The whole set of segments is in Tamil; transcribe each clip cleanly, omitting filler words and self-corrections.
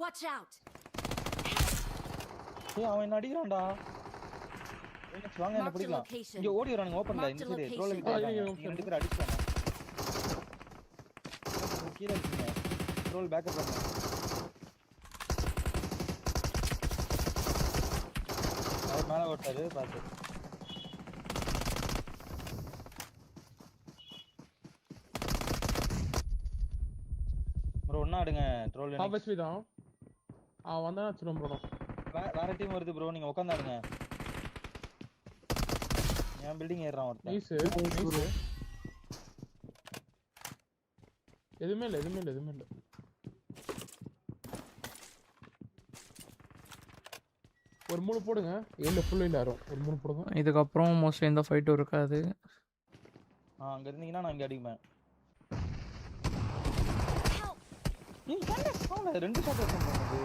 Watch out. அவன் என்ன அடிக்கிறான்டா. வாங்க என்ன பிடிக்கலாம். இங்க ஓடி வரானுங்க ஓபன்ல இந்த சைடு ட்ரோல் கிட்ட இருக்காங்க. ரெண்டு பேர் அடிச்சாங்க. கீழ இருக்கீங்க. ட்ரோல் பேக்கப் பண்ணுங்க. அவர் மேல ஓட்டாரு பாத்து. ப்ரோ ஒண்ணா அடுங்க ட்ரோல் எனக்கு. ஆபஸ்வி தான். வந்தானா சொல்றேன் ப்ரோ. வேற டீம் வருது ப்ரோ நீங்க உட்கார்ந்தாடுங்க. நான் பில்டிங் ஏறறான் ஒருத்தன். நைஸ். எதுமே இல்ல. ஒரு 3 போடுங்க. ஏல ஃபுல் இல்ல யாரும். ஒரு 3 போடுங்க. இதுக்கு அப்புறம் மோஸ்ட்லி எந்த ஃபைட்டும் இருக்காது. அங்க இருந்தீங்கன்னா நான் இங்க அடிப்பேன். ரெண்டு ஷாட் பண்ணுது.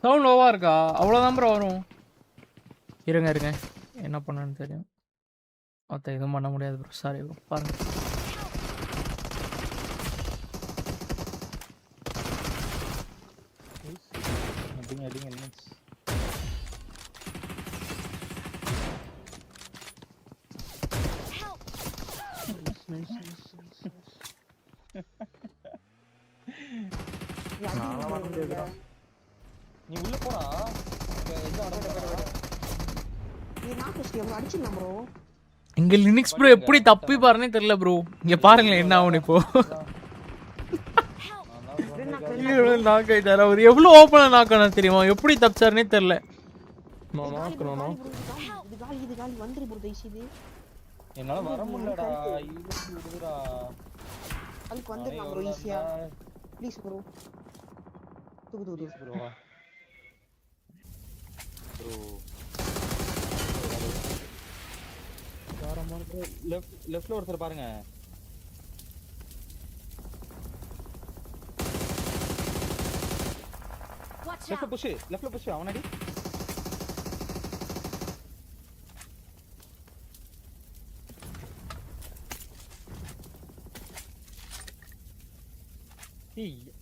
சவுண்ட் லோவா இருக்கா? அவ்வளவுதான் ப்ரோ வரும். இருங்க என்ன பண்ணணும்னு தெரியும். மொத்தம் எதுவும் பண்ண முடியாது ப்ரோ. சாரி ப்ரோ பாருங்க. அடிங்க நீ உள்ள போடா. இங்க லினக்ஸ் ப்ரோ எப்படி தப்பி பாருனே தெரியல ப்ரோ. இங்க பாருங்களேன் என்ன ஆகும் இப்போ. நாக் ஆயிட்டாரு அவர். எவ்வளவு ஓபனா நாக் ஆனா தெரியுமா? எப்படி தப்பிச்சாருனே தெரியல. என்னால வர முடியலடா. ஈஸி விடுடா. அதுக்கு வந்துடலாம் ப்ரோ ஈஸியா. Please bro. தூக்கு ப்ரோ. லெஃப்ட்ல ஒருத்தர் பாருங்க. லெஃப்ட்ல புஷ் அவனடி.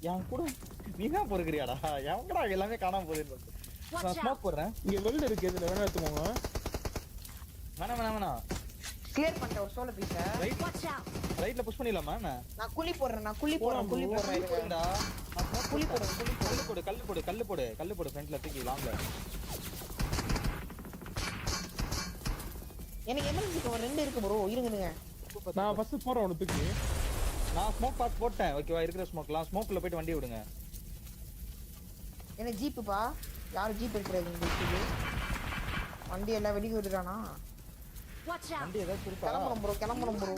என் கூட நீதான் பொறுக்கிறியாடா? எவங்கடா எல்லாமே காணாம போகுது. நான் ஸ்மோக் போடுறேன். இங்க வெல்ட் இருக்கு. இதுல வேணா எடுத்துக்கோங்க. வேணாம் கிளியர் பண்ணிட்ட ஒரு சோல பீஸ். ரைட்ல புஷ் பண்ணிடலாமா? நான் குழி போடுறேன். இருடா. கல்லு போடு ஃப்ரண்ட்ல தூக்கி லாங்ல. எனக்கு எமர்ஜென்சி ஒரு 2 இருக்கு ப்ரோ. இருங்க. நான் ஃபர்ஸ்ட் போறேன் உனக்கு தூக்கி. நான் ஸ்மோக் பாஸ் போட்டேன். ஓகேவா? இருக்கிற ஸ்மோக்லாம் ஸ்மோக்ல போய்ட்டு வண்டி விடுங்க. என்ன ஜீப்புப்பா? யார் ஜீப் எடுக்கறது இந்த ஜீப்? வண்டி எல்லாம் வெடி விடுறானா? வண்டி ஏதோ திருப்பா. கிளம்பணும் ப்ரோ.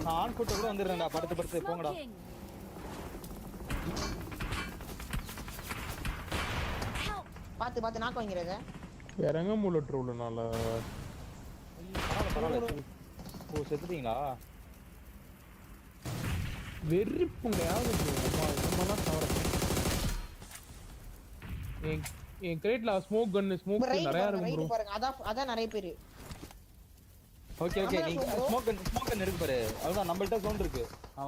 நான் ஆன் ஃபுட் கூட வந்துறேன்டா. படுத்து போங்கடா. பாத்து நாக்க வைங்கறத. இறங்க மூல ட்ரோல்னால. பரவாயில்லை. ஓ செத்துட்டீங்களா? வெறிப்புங்க யாவது நம்மலாம் தவற. என் கிரேட்ல ஸ்மோக் நிறைய இருக்கு ப்ரோ. பாருங்க. அதான் நிறைய பேர். ஓகே நீங்க ஸ்மோக் கன் எடுக்க பாரு. அதுதான் நம்மள்ட்ட சவுண்ட் இருக்கு. வா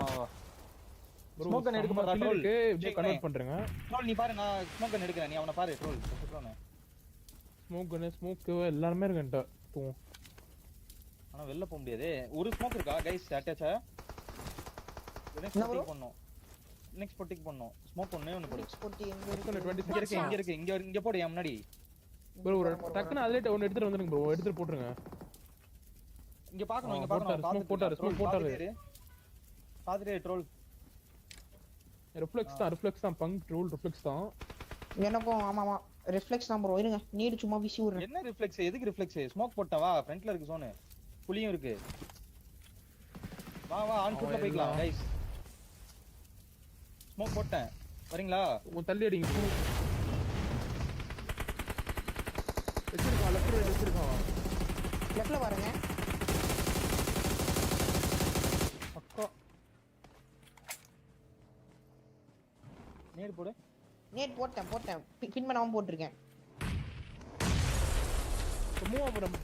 ஸ்மோக் கன் எடுக்க பாரு. ட்ரோல் இப்படியே கன்வர்ட் பண்றேங்க. ட்ரோல் நீ பாரு. நான் ஸ்மோக் கன் எடுக்கறேன். நீ அவனை பாரு. ட்ரோல் ஸ்மோக் எல்லாரும் இருக்கேன்டா. ஆனா வெளில போக முடியாது. ஒரு ஸ்மோக் இருக்கா गाइस? அட்டாச்சா நெக்ஸ்ட் பொட்டிக் பண்ணனும். ஸ்மோக் ஒண்ணு போடு. பொட்டி இங்க இருக்கு. இங்க போடு. என் முன்னாடி ப்ரோ ஒரு டக்குன்னு அதுல ஒன்னு எடுத்துட்டு வந்துருங்க ப்ரோ. எடுத்துட்டு போட்டுருங்க. இங்க பார்க்கணும். ஸ்மோக் போட்டாரு. பாத்துட்டே ட்ரோல். ரிஃப்ளெக்ஸ் தான் பங்க் ட்ரோல் ரிஃப்ளெக்ஸ் தான். எனக்கும் ஆமாமா ரிஃப்ளெக்ஸ் தான் ப்ரோ. இருங்க நீடு சும்மா வீசி விடுறேன். என்ன ரிஃப்ளெக்ஸ்? எதுக்கு ரிஃப்ளெக்ஸ்? ஸ்மோக் போட்டா வா. ஃப்ரண்ட்ல இருக்கு சோனு. புளியும் இருக்கு. வா ஆன் ஃபுட்ல போய்க்கலாம் गाइस. ஸ்மோக் போட்டேன். வரீங்களா? உன் தள்ளி அடிங்க. வெச்சிருக்கான். லெஃப்ட்ல பாருங்க. அக்கா நேட் போடு. நேட் போட்டேன். பின் பண்ணாம போட்டுருக்கேன். மூவ் ஆபரம்.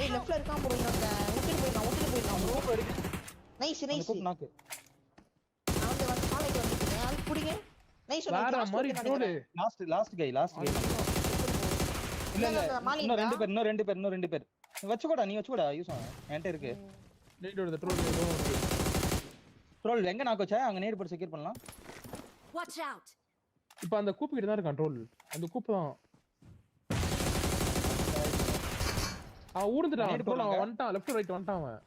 ஏய் லெஃப்ட்ல இருக்கான் ப்ரோ. இன்னொருத்த விட்டு போய் நைஸ் அந்த நைஸ் கூப் நாக்கு. அவங்க வந்து மாலைக்கு வந்துட்டீங்க அது புடிங்க நைஸ் வேற மாதிரி ட்ரோல் லாஸ்ட் கை. இல்ல இன்னும் ரெண்டு பேர் வச்சுக்கோடா. நீ வச்சுக்கோடா யூஸ் என்கிட்ட இருக்கு. நீடோட ட்ரோல் ட்ரோல் எங்க நாக்கு வச்சா அங்க நேர் போட்டு செக்யூர் பண்ணலாம். Watch out! இப்ப அந்த கூப்பு கிட்ட தான் இருக்கான் ட்ரோல். அந்த கூப்பு தான் அவன் ஊர்ந்துட்டான். ட்ரோல் அவன் வந்துட்டான். லெஃப்ட் ரைட் வந்துட்டான் அவன்.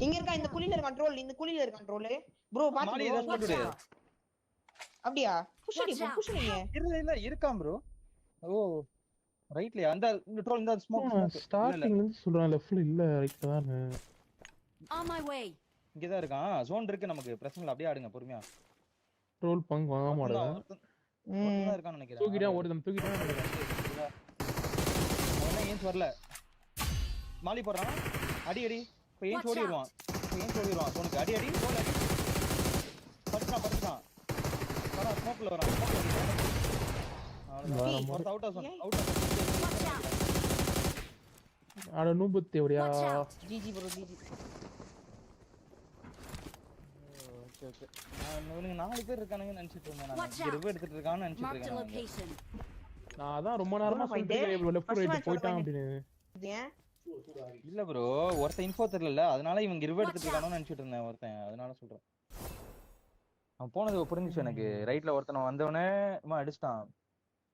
இங்க இருக்கா இந்த குழியில இருக்கான் ட்ரோல். இந்த குழியில இருக்கான் ட்ரோல். ப்ரோ பாத்து மாலி ஏதாவது Watch போட்டுடு. out! அப்படியா புஷடிங்க இல்ல இருக்கான் ப்ரோ. ஓ ரைட்லயா அந்த ட்ரோல் இந்த ஸ்மோக் ஸ்டார்டிங்ல இருந்து சொல்றான் லெஃப்ட்ல இல்ல ரைட்ல தான். On my way! இங்க தான் இருக்கான். ஜோன் இருக்கு நமக்கு. பிரச்சனை இல்ல. அப்படியே ஆடுங்க பொறுமையா. ட்ரோல் பங்க் வாங்க மாட்டேங்க. ஒருத்தன் இருக்கான்னு நினைக்கிறேன். தூக்கிட்டான் ஒருத்தன் தூக்கிட்டான். அவன் ஏன்ஸ் வரல. மாலி போடுறான். அடி இப்ப ஏன்ஸ் ஓடிடுவான். உனக்கு அடி கோல் அடி. படுத்துறான். வரான் ஸ்மோக்ல வரான். Out of Watch out! அட நூபத்தி அப்படியா? Watch out! GG bro GG. Okay. இவனுங்க 4 பேர் இருக்கானுங்க நினைச்சிட்டு இருந்தேன். Watch நான் out. ரிவ் எடுத்துட்டு இருக்கான்னு நினைச்சிட்டு Marked a இருக்கேன். location. நான் அதான் ரொம்ப நேரமா சொல்லிட்டு லெஃப்ட் ரைட் போயிட்டான் அப்படின்னு. ஏன் இல்ல ப்ரோ ஒருத்தன் இன்ஃபோ தெரியல. அதனால இவங்க ரிவ் எடுத்துட்டு இருக்கானு நினைச்சிட்டு இருந்தேன் ஒருத்தன். அதனால சொல்றேன். அவன் போனது புரிஞ்சுச்சு எனக்கு. ரைட்ல ஒருத்தன் வந்தவனே அடிச்சிட்டான்.